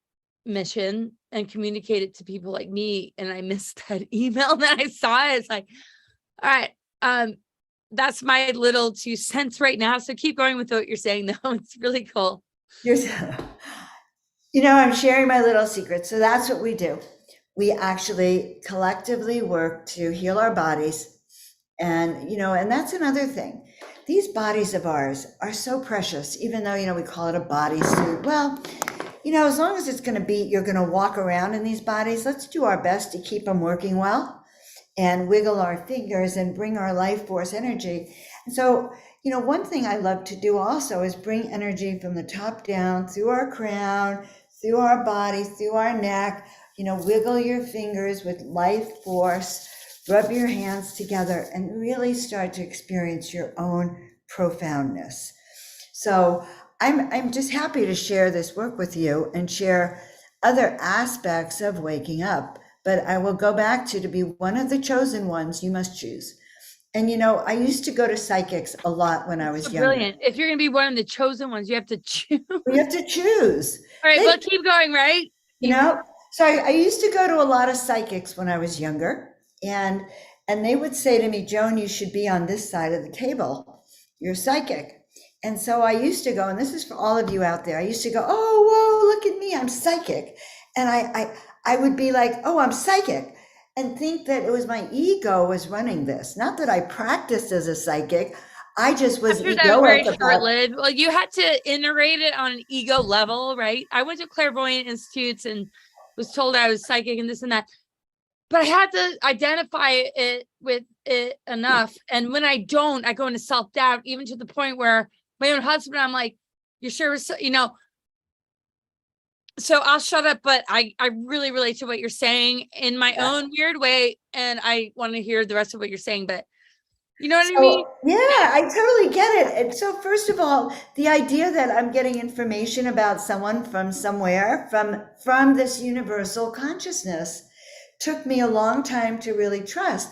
mission, and communicate it to people like me. And I missed that email that I saw. It's like, all right, that's my little 2 cents right now. So keep going with what you're saying, though. It's really cool. I'm sharing my little secret. So that's what we do. We actually collectively work to heal our bodies And, and that's another thing. These bodies of ours are so precious, even though, we call it a bodysuit. Well, as long as it's going to be, you're going to walk around in these bodies, let's do our best to keep them working well and wiggle our fingers and bring our life force energy. And so, one thing I love to do also is bring energy from the top down through our crown, through our body, through our neck, wiggle your fingers with life force, rub your hands together and really start to experience your own profoundness. So I'm just happy to share this work with you and share other aspects of waking up. But I will go back to be one of the chosen ones, you must choose. And, I used to go to psychics a lot when I was younger. Brilliant. If you're going to be one of the chosen ones, you have to choose. You have to choose. All right, well, keep going, right? So I used to go to a lot of psychics when I was younger. And they would say to me, Joan, you should be on this side of the table. You're psychic. And so I used to go, and this is for all of you out there. I used to go, oh, whoa, look at me, I'm psychic. And I would be like, oh, I'm psychic, and think that it was my ego was running this. Not that I practiced as a psychic. I just was egoic about it. Well, you had to iterate it on an ego level, right? I went to clairvoyant institutes and was told I was psychic and this and that. But I had to identify it with it enough. And when I don't, I go into self-doubt, even to the point where my own husband, I'm like, you're sure? So I'll shut up, but I really relate to what you're saying in my own weird way. And I want to hear the rest of what you're saying, but you know what I mean? Yeah, I totally get it. And so first of all, the idea that I'm getting information about someone from somewhere, from this universal consciousness, took me a long time to really trust,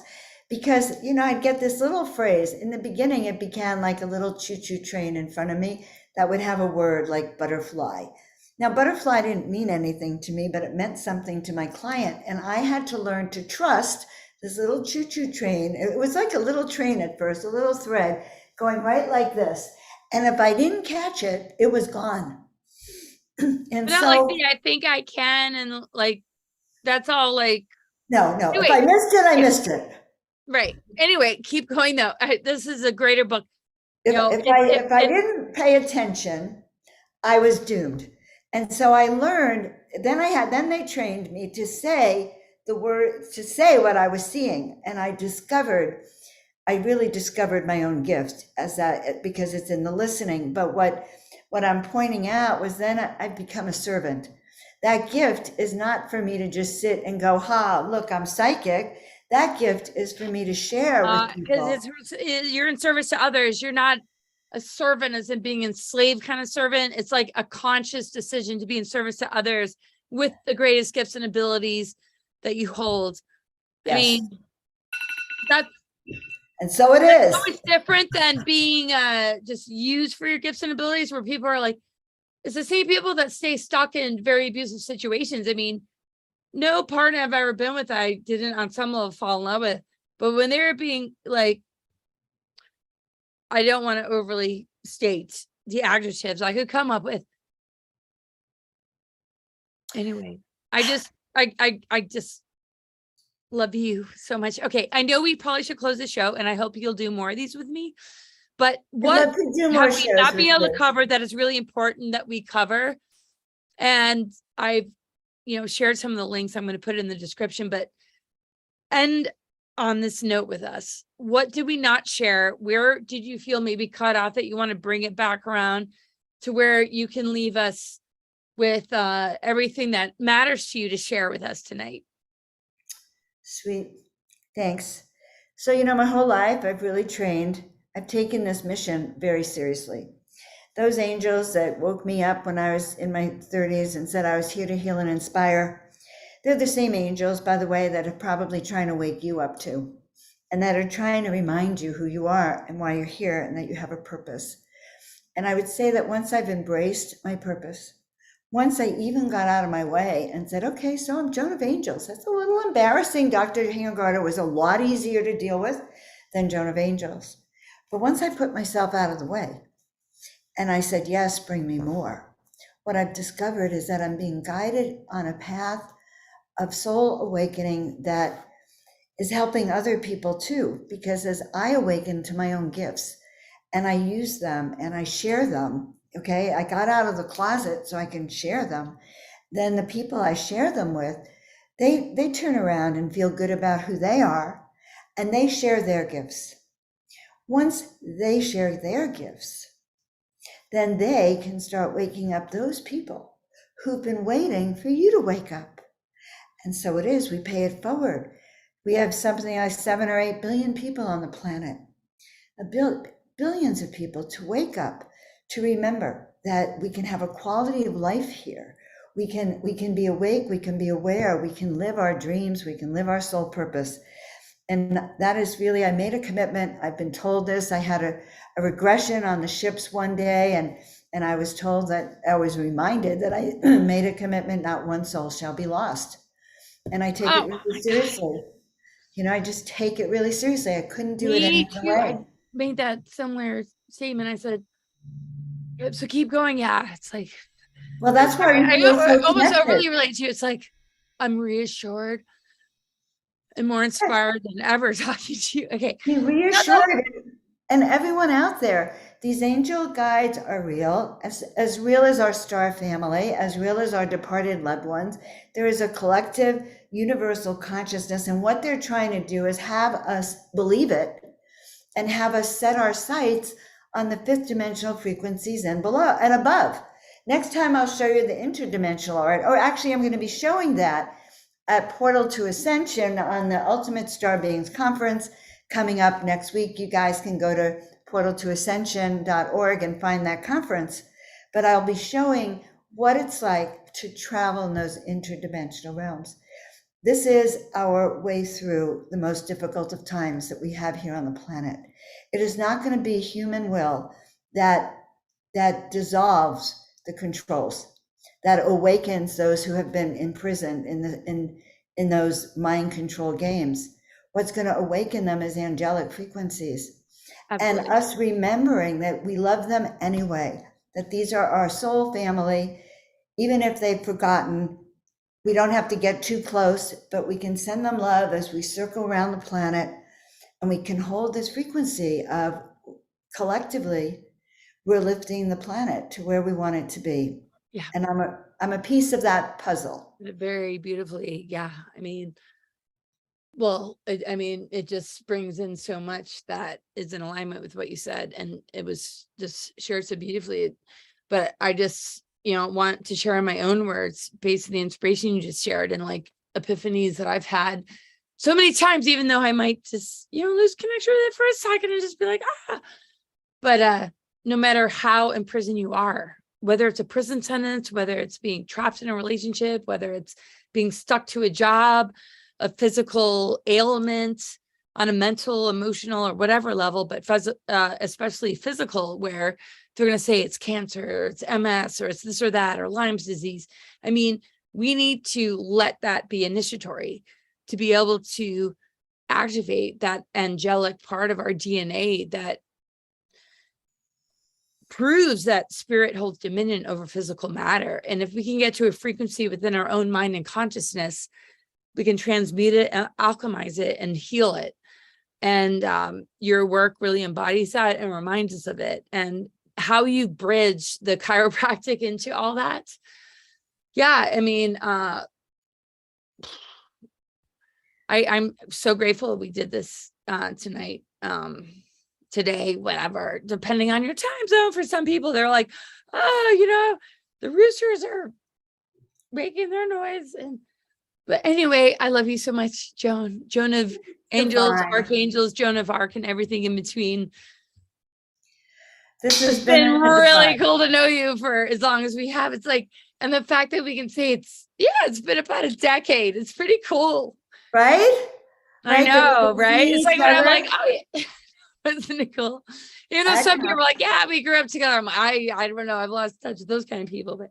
because, I'd get this little phrase. In the beginning, it began like a little choo-choo train in front of me that would have a word like butterfly. Now, butterfly didn't mean anything to me, but it meant something to my client. And I had to learn to trust this little choo-choo train. It was like a little train at first, a little thread going right like this. And if I didn't catch it, it was gone. And so like I think I can, and like, that's all like. No, anyway, if I missed it, I missed it. Right. Anyway, keep going though. This is a greater book. If I didn't pay attention, I was doomed. And so I learned, then they trained me to say the word, to say what I was seeing. And I really discovered my own gift as that, because it's in the listening. But what I'm pointing out was then I've become a servant. That gift is not for me to just sit and go, look, I'm psychic. That gift is for me to share with people. Because you're in service to others. You're not a servant as in being enslaved kind of servant. It's like a conscious decision to be in service to others with the greatest gifts and abilities that you hold. Yes. I mean, and so it is. It's different than being just used for your gifts and abilities, where people are like, it's the same people that stay stuck in very abusive situations. I mean, no partner I've ever been with, I didn't on some level fall in love with, but when they were being like, I don't want to overly state the adjectives I could come up with. Anyway, I just love you so much. Okay, I know we probably should close the show, and I hope you'll do more of these with me. But what have we not been able to cover that is really important that we cover? And I've, shared some of the links. I'm going to put it in the description, but end on this note with us. What did we not share? Where did you feel maybe cut off that you want to bring it back around to where you can leave us with everything that matters to you to share with us tonight? Sweet. Thanks. So, my whole life I've really trained. I've taken this mission very seriously. Those angels that woke me up when I was in my 30s and said I was here to heal and inspire, they're the same angels, by the way, that are probably trying to wake you up too, and that are trying to remind you who you are and why you're here and that you have a purpose. And I would say that once I've embraced my purpose, once I even got out of my way and said, okay, so I'm Joan of Angels. That's a little embarrassing. Dr. Hingengarter was a lot easier to deal with than Joan of Angels. But once I put myself out of the way and I said, yes, bring me more, what I've discovered is that I'm being guided on a path of soul awakening that is helping other people too, because as I awaken to my own gifts and I use them and I share them, okay, I got out of the closet so I can share them, then the people I share them with, they turn around and feel good about who they are, and they share their gifts. Once they share their gifts, then they can start waking up those people who've been waiting for you to wake up. And so it is, we pay it forward. We have something like 7 or 8 billion people on the planet, billions of people to wake up, to remember that we can have a quality of life here. We can be awake, we can be aware, we can live our dreams, we can live our soul purpose. And that is really, I made a commitment. I've been told this. I had a regression on the ships one day, and I was told that, I was reminded that I made a commitment, not one soul shall be lost. And I take it really seriously. You know, I just take it really seriously. I couldn't do it any other way. I made that similar statement. I said, so keep going. Yeah, it's like, well, that's why I almost overly relate to you. It's like, I'm reassured and more inspired than ever talking to you. Okay. Be reassured. And everyone out there, these angel guides are real as our star family, as real as our departed loved ones. There is a collective universal consciousness, and what they're trying to do is have us believe it and have us set our sights on the 5th dimensional frequencies and below and above. Next time I'll show you the interdimensional art, or actually I'm going to be showing that at Portal to Ascension on the Ultimate Star Beings Conference coming up next week. You guys can go to portaltoascension.org and find that conference. But I'll be showing what it's like to travel in those interdimensional realms. This is our way through the most difficult of times that we have here on the planet. It is not going to be human will that dissolves the controls, that awakens those who have been imprisoned in those mind control games. What's going to awaken them is angelic frequencies. Absolutely. And us remembering that we love them anyway, that these are our soul family. Even if they've forgotten, we don't have to get too close, but we can send them love as we circle around the planet, and we can hold this frequency of collectively, we're lifting the planet to where we want it to be. Yeah. And I'm a piece of that puzzle. Very beautifully. Yeah. I mean, well, it just brings in so much that is in alignment with what you said. And it was just shared so beautifully. But I just, want to share in my own words, based on the inspiration you just shared and like epiphanies that I've had so many times, even though I might just, lose connection with it for a second and just be like, But no matter how imprisoned you are, whether it's a prison sentence, whether it's being trapped in a relationship, whether it's being stuck to a job, a physical ailment on a mental, emotional, or whatever level, but especially physical, where they're going to say it's cancer, or it's MS, or it's this or that, or Lyme's disease. I mean, we need to let that be initiatory to be able to activate that angelic part of our DNA that proves that spirit holds dominion over physical matter. And if we can get to a frequency within our own mind and consciousness, we can transmute it and alchemize it and heal it. And your work really embodies that and reminds us of it. And how you bridge the chiropractic into all that. Yeah, I mean, I'm so grateful we did this tonight. Today, whatever, depending on your time zone. For some people, they're like, the roosters are making their noise. But anyway, I love you so much, Joan. Joan of Angels, Archangels, Joan of Arc, and everything in between. This has been really cool to know you for as long as we have. It's like, and the fact that we can say it's been about a decade. It's pretty cool. Right? I know, right? It's like when I'm like, oh, yeah. Isn't it cool? Some people are like, yeah, we grew up together. I don't know. I've lost touch with those kind of people,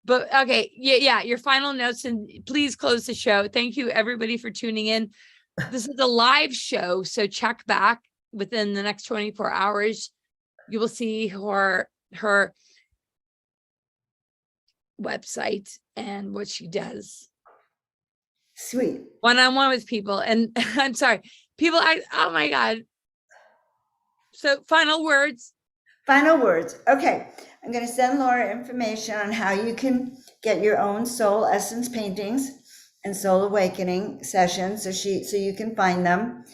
but okay. Yeah. Your final notes, and please close the show. Thank you everybody for tuning in. This is a live show, so check back within the next 24 hours. You will see her website and what she does. Sweet. One-on-one with people. And I'm sorry, people, oh my God. So final words. Final words. Okay. I'm going to send Laura information on how you can get your own soul essence paintings and soul awakening sessions, so you can find them.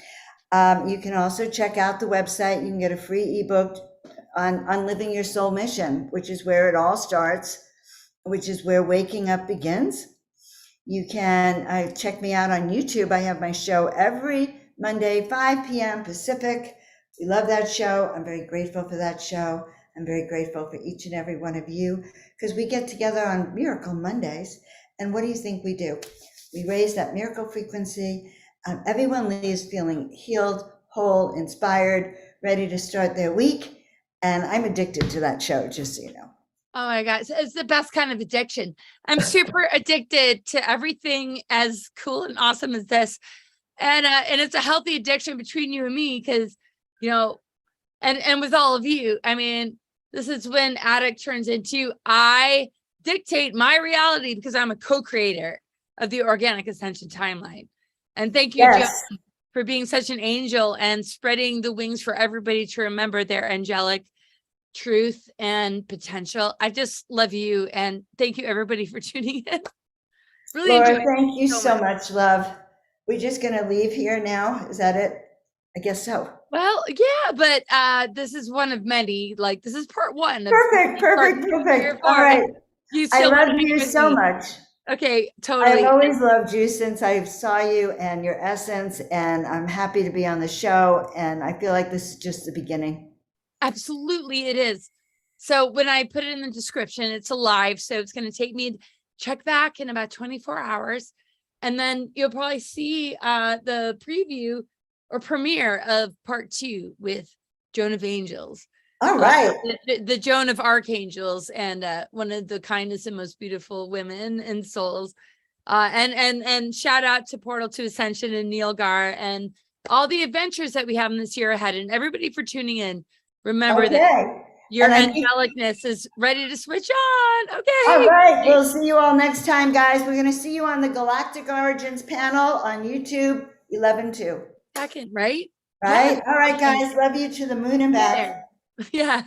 You can also check out the website. You can get a free ebook on living your soul mission, which is where it all starts, which is where waking up begins. You can check me out on YouTube. I have my show every Monday, 5 p.m. Pacific. We love that show. I'm very grateful for that show. I'm very grateful for each and every one of you, because we get together on Miracle Mondays. And what do you think we do? We raise that miracle frequency. Everyone leaves feeling healed, whole, inspired, ready to start their week. And I'm addicted to that show, just so you know. Oh my God. It's the best kind of addiction. I'm super addicted to everything as cool and awesome as this. And it's a healthy addiction between you and me, because, you know, and with all of you, I mean, this is when addict turns into I dictate my reality, because I'm a co-creator of the organic ascension timeline. And thank you, Yes. Joan, for being such an angel and spreading the wings for everybody to remember their angelic truth and potential. I just love you. And thank you, everybody, for tuning in. Really Laura, enjoyed thank you so so much, love. We're just going to leave here now. Is that it? I guess so. Well, yeah, but this is one of many. Like, this is part one. Perfect. All right. I love you so much. Okay, totally. I've always loved you since I saw you and your essence, and I'm happy to be on the show. And I feel like this is just the beginning. Absolutely, it is. So when I put it in the description, it's alive. So it's going to take me, check back in about 24 hours. And then you'll probably see the preview or premiere of part 2 with Joan of Angels. All right. The Joan of Archangels, and one of the kindest and most beautiful women and souls. And shout out to Portal to Ascension and 𝗏𝗏𝗏 and all the adventures that we have in this year ahead. And everybody for tuning in. Remember that your angelicness is ready to switch on. Okay. All right. We'll see you all next time, guys. We're going to see you on the Galactic Origins panel on YouTube 11/2. Second, right? Right. All right, guys. Love you to the moon and back. Yeah.